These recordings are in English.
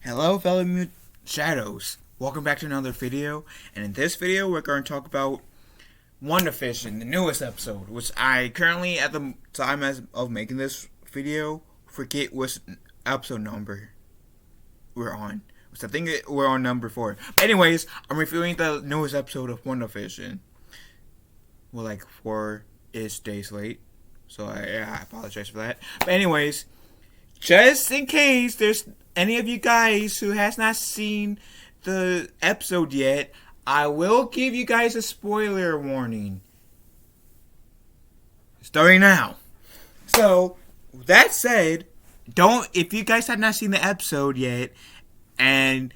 Hello fellow shadows, welcome back to another video, and in this video we're going to talk about WandaVision, the newest episode, which I currently at the time of making this video forget which episode number we're on. So I think we're on number 4. But anyways, I'm reviewing the newest episode of WandaVision. We're like 4-ish days late, so I apologize for that. But anyways, just in case there's any of you guys who has not seen the episode yet, I will give you guys a spoiler warning. Starting now. So, that said, if you guys have not seen the episode yet, and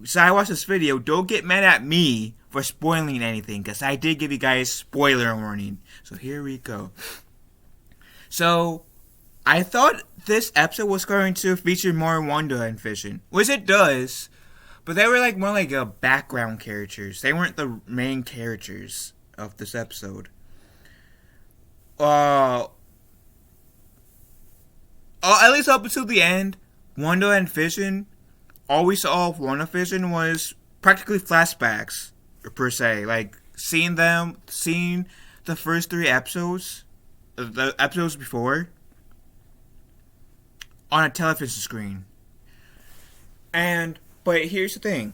so I watched this video, don't get mad at me for spoiling anything, because I did give you guys spoiler warning. So here we go. So, I thought this episode was going to feature more Wanda and Vision, which it does, but they were like more like background characters. They weren't the main characters of this episode. At least up until the end, Wanda and Vision, all we saw of WandaVision was practically flashbacks, per se. Like seeing the first 3 episodes, the episodes before, on a television screen. But here's the thing.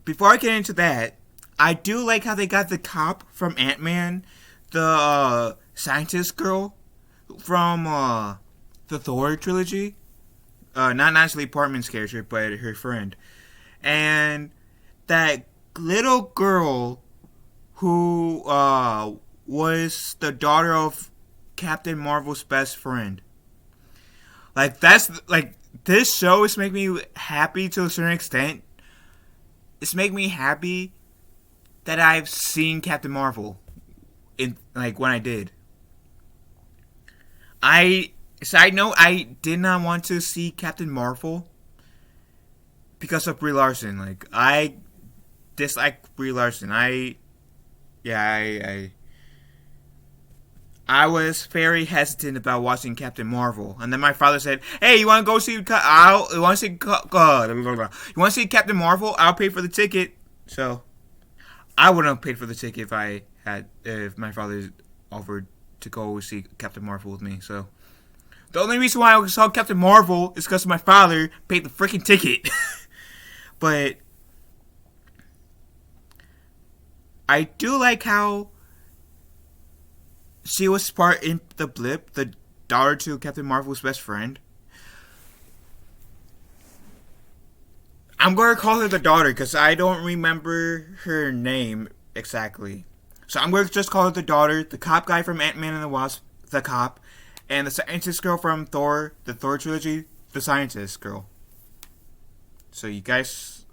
Before I get into that, I do like how they got the cop from Ant-Man, the scientist girl from the Thor trilogy. Not Natalie Portman's character, but her friend. And that little girl who was the daughter of Captain Marvel's best friend. Like, this show is making me happy to a certain extent. It's making me happy that I've seen Captain Marvel when I did. Side note, I did not want to see Captain Marvel because of Brie Larson. I dislike Brie Larson. I was very hesitant about watching Captain Marvel, and then my father said, "Hey, you want to go see? You want to see Captain Marvel? I'll pay for the ticket." So, I wouldn't have paid for the ticket if my father offered to go see Captain Marvel with me. So, the only reason why I saw Captain Marvel is because my father paid the freaking ticket. But I do like how she was part in the blip, the daughter to Captain Marvel's best friend. I'm going to call her the daughter because I don't remember her name exactly. So I'm going to just call her the daughter, the cop guy from Ant-Man and the Wasp, the cop, and the scientist girl from Thor, the Thor trilogy, the scientist girl. So you guys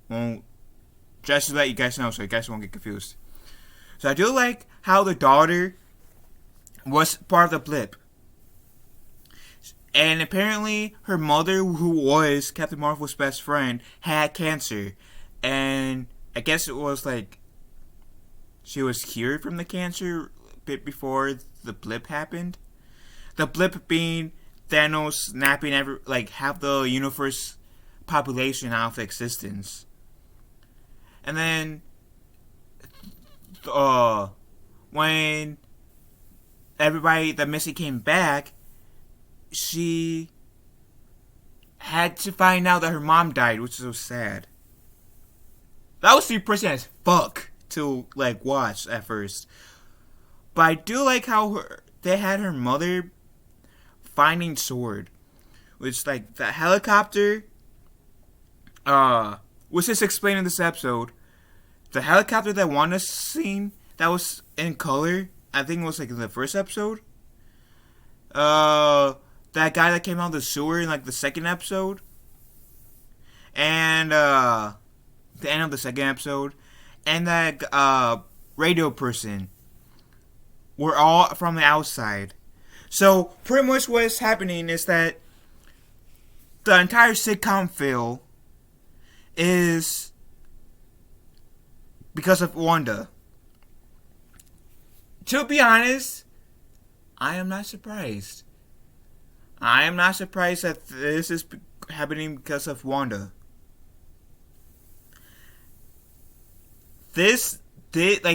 won't, just to let you guys know so you guys won't get confused. So I do like how the daughter was part of the blip. And apparently her mother, who was Captain Marvel's best friend, had cancer. And I guess it was she was cured from the cancer a bit before the blip happened. The blip being Thanos snapping half the universe population out of existence. And then when the Missy came back, she had to find out that her mom died, which is so sad. That was depressing as fuck to watch at first. But I do like how they had her mother finding Sword, which the helicopter, which is explained in this episode. The helicopter that Wanda seen that was in color, I think it was in the first episode. That guy that came out of the sewer in the second episode. And the end of the second episode. And that radio person were all from the outside. So pretty much what's happening is that the entire sitcom feel is because of Wanda. To be honest, I am not surprised. I am not surprised that this is happening because of Wanda. This did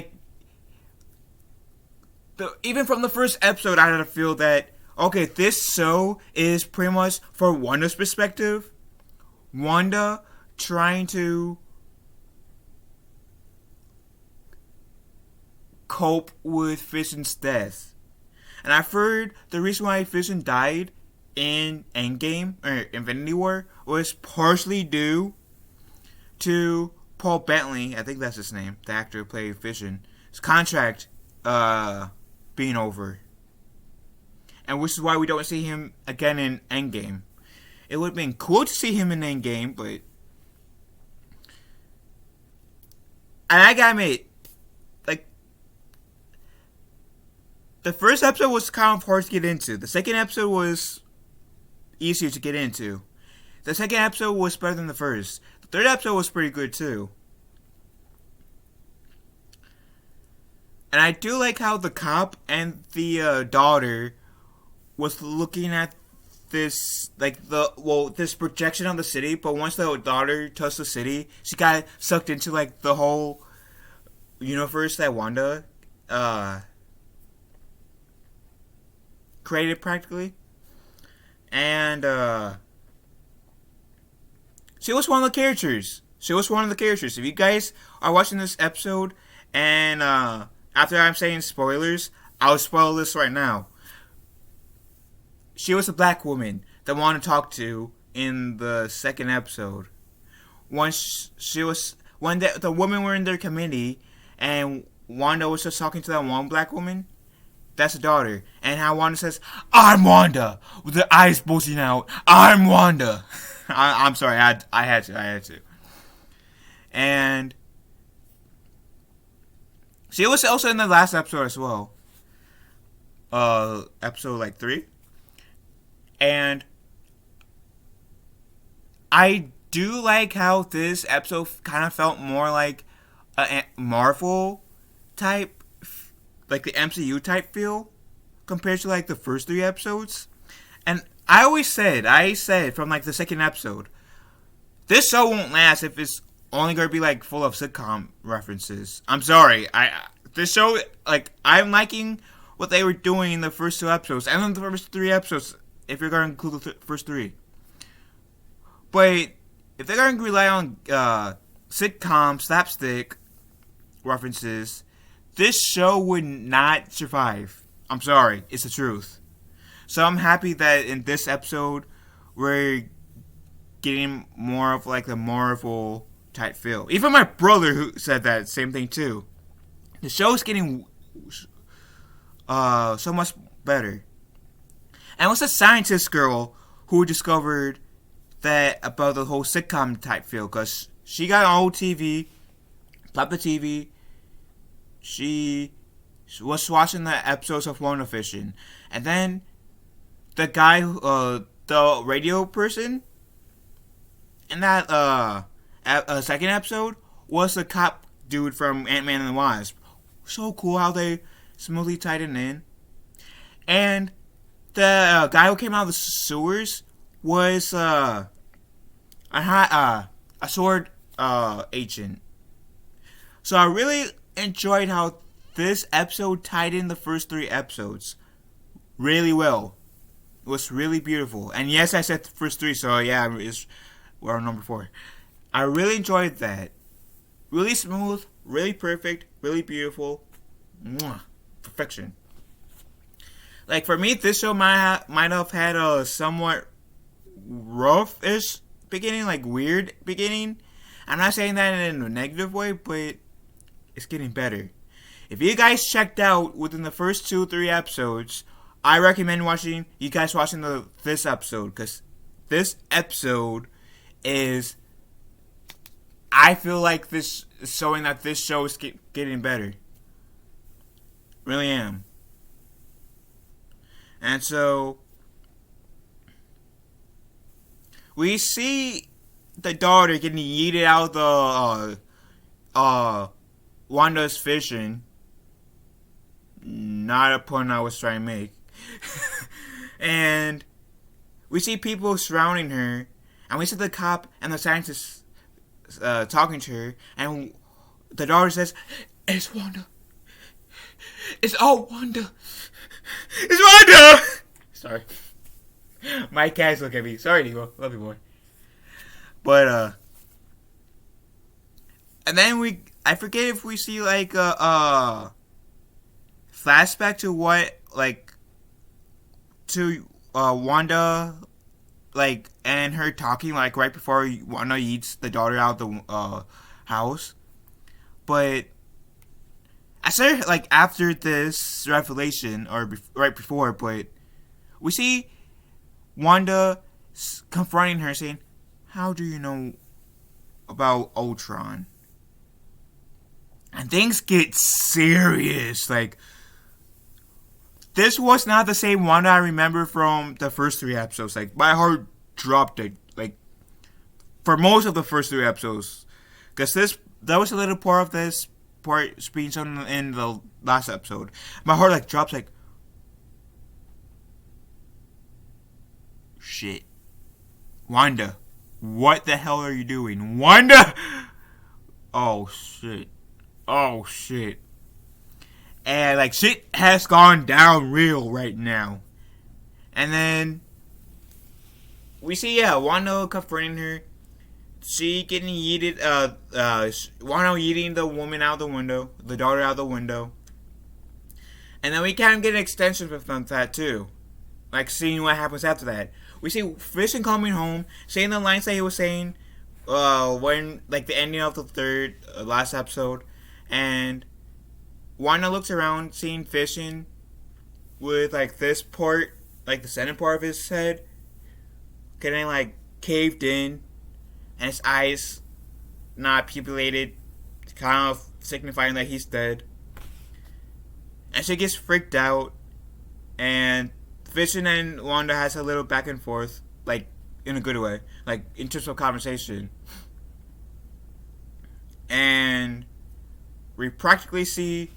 even from the first episode, I had to feel that okay, this show is pretty much for Wanda's perspective. Wanda trying to cope with Vision's death. And I've heard the reason why Vision died in Endgame or Infinity War was partially due to Paul Bettany, I think that's his name, the actor who played Vision, his contract being over. And which is why we don't see him again in Endgame. It would have been cool to see him in Endgame, but and I gotta admit, like, the first episode was kind of hard to get into. The second episode was easier to get into. The second episode was better than the first. The third episode was pretty good too. And I do like how the cop and the daughter was looking at this, this projection of the city, but once the daughter touched the city, she got sucked into, like, the whole universe that Wanda created, practically. And, she was one of the characters. If you guys are watching this episode, and, after I'm saying spoilers, I'll spoil this right now. She was a black woman that wanted to talk to in the second episode. Once when the women were in their committee, and Wanda was just talking to that one black woman. That's the daughter, and how Wanda says, "I'm Wanda," with the eyes bulging out. "I'm Wanda." I'm sorry, I had to. And she was also in the last episode as well. Episode 3. And I do like how this episode kind of felt more like a Marvel type, like the MCU type feel, compared to like the first 3 episodes. And I said from like the second episode, this show won't last if it's only gonna be like full of sitcom references. I'm sorry, this show, like, I'm liking what they were doing in the first 2 episodes and then the first 3 episodes. If you're going to include the first 3. But if they're going to rely on sitcom, slapstick references, this show would not survive. I'm sorry. It's the truth. So I'm happy that in this episode, we're getting more of like the Marvel type feel. Even my brother who said that same thing too. The show's getting so much better. And it was a scientist girl who discovered that about the whole sitcom type feel, because she got an old TV, popped the TV, she was watching the episodes of WandaVision, and then the guy, the radio person in that second episode was the cop dude from Ant-Man and the Wasp. So cool how they smoothly tied it in. And the guy who came out of the sewers was a sword agent. So I really enjoyed how this episode tied in the first 3 episodes really well. It was really beautiful. And yes, I said the first 3, so yeah, we're on number 4. I really enjoyed that. Really smooth, really perfect, really beautiful. Mwah. Perfection. Like, for me, this show might have had a somewhat rough-ish beginning, like weird beginning. I'm not saying that in a negative way, but it's getting better. If you guys checked out within the first 2-3 episodes, I recommend you guys watching this episode, because this episode is, I feel like this is showing that this show is getting better. Really am. And so we see the daughter getting yeeted out of the Wanda's vision. Not a pun I was trying to make. And we see people surrounding her. And we see the cop and the scientist talking to her, and the daughter says, "It's Wanda. It's all Wanda. It's Wanda." Sorry. My cats look at me. Sorry, Nemo. Love you, boy. But, and then I forget if we see, like, a flashback to what, like, to, Wanda, like, and her talking, like, right before Wanda eats the daughter out of the, house. But, I said, like, after this revelation, or right before, but we see Wanda confronting her, saying, "How do you know about Ultron?" And things get serious. Like, this was not the same Wanda I remember from the first 3 episodes. Like, my heart dropped, like, for most of the first 3 episodes. Because that was a little part of this part being shown in the last episode. My heart, like, drops, like, shit. Wanda, what the hell are you doing? Wanda! Oh, shit. Oh, shit. And, like, shit has gone down real right now. And then we see, Wanda confronting her. She getting yeeted, Wanda yeeting the woman out the window, the daughter out the window. And then we kind of get an extension from that, too. Like, seeing what happens after that. We see Vision coming home, saying the lines that he was saying, when, like, the ending of the last episode. And Wanda looks around, seeing Vision with, like, this part, like, the center part of his head, getting, like, caved in, and his eyes not pupulated, kind of signifying that he's dead. And she gets freaked out, and Vision and Wanda has a little back and forth, like, in a good way, like, in terms of conversation. And we practically see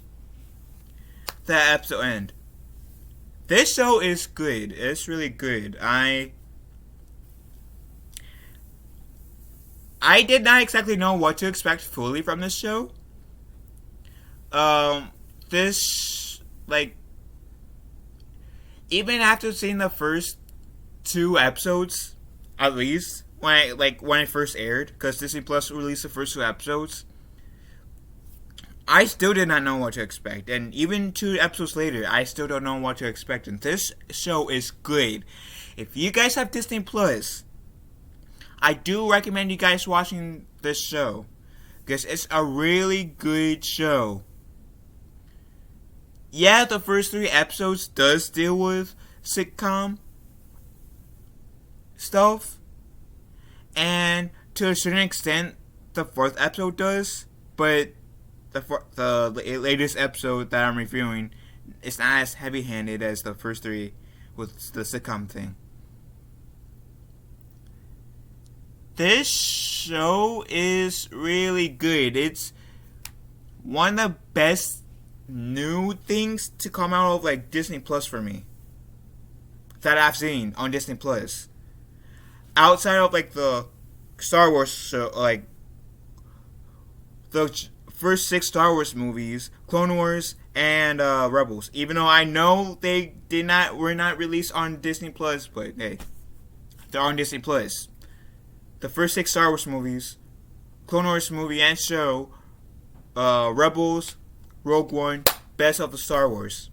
the episode end. This show is good. It's really good. I did not exactly know what to expect fully from this show. This, like, even after seeing the first 2 episodes, at least, when it first aired, because Disney Plus released the first 2 episodes, I still did not know what to expect. And even 2 episodes later, I still don't know what to expect. And this show is good. If you guys have Disney Plus, I do recommend you guys watching this show, because it's a really good show. Yeah, the first 3 episodes does deal with sitcom stuff, and to a certain extent, the 4th episode does, but the latest episode that I'm reviewing, it's not as heavy-handed as the first 3 with the sitcom thing. This show is really good. It's one of the best new things to come out of, like, Disney Plus for me that I've seen on Disney Plus. Outside of, like, the Star Wars show, like, the first 6 Star Wars movies, Clone Wars and Rebels. Even though I know they were not released on Disney Plus, but hey, they're on Disney Plus. The first 6 Star Wars movies, Clone Wars movie and show, Rebels, Rogue One, best of the Star Wars.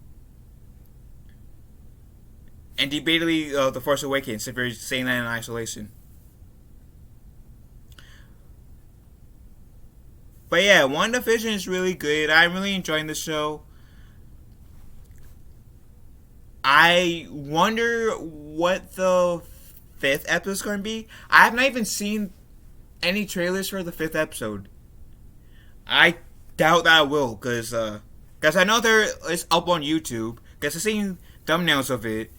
And debatably, The Force Awakens, if you're saying that in isolation. But yeah, WandaVision is really good. I'm really enjoying the show. I wonder what the 5th episode is going to be. I have not even seen any trailers for the 5th episode. I doubt that I will, because I know it's up on YouTube, because I've seen thumbnails of it.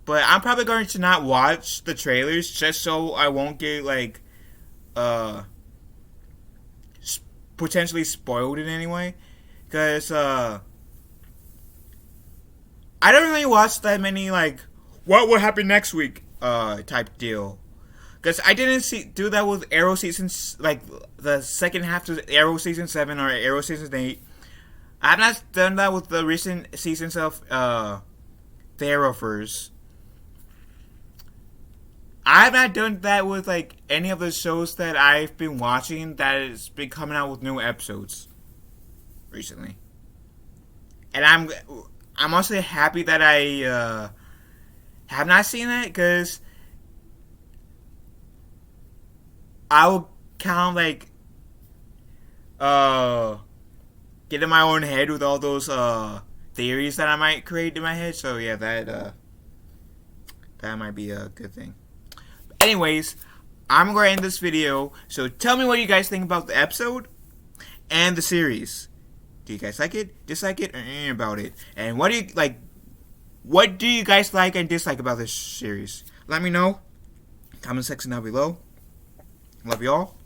But I'm probably going to not watch the trailers, just so I won't get, like, potentially spoiled in any way. Because, I don't really watch that many, like, what will happen next week type deal. Because I didn't do that with Arrow seasons, like the second half of Arrow season 7 or Arrow season 8. I've not done that with the recent seasons of the Arrowverse. I've not done that with like any of the shows that I've been watching that has been coming out with new episodes recently. And I'm also happy that I have not seen that, because I will kind of like get in my own head with all those theories that I might create in my head. So yeah, that might be a good thing. Anyways, I'm going to end this video. So tell me what you guys think about the episode and the series. Do you guys like it, dislike it, or anything about it? And what do you like? What do you guys like and dislike about this series? Let me know. Comment section down below. Love you all.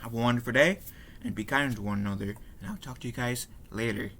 Have a wonderful day, and be kind to one another. And I'll talk to you guys later.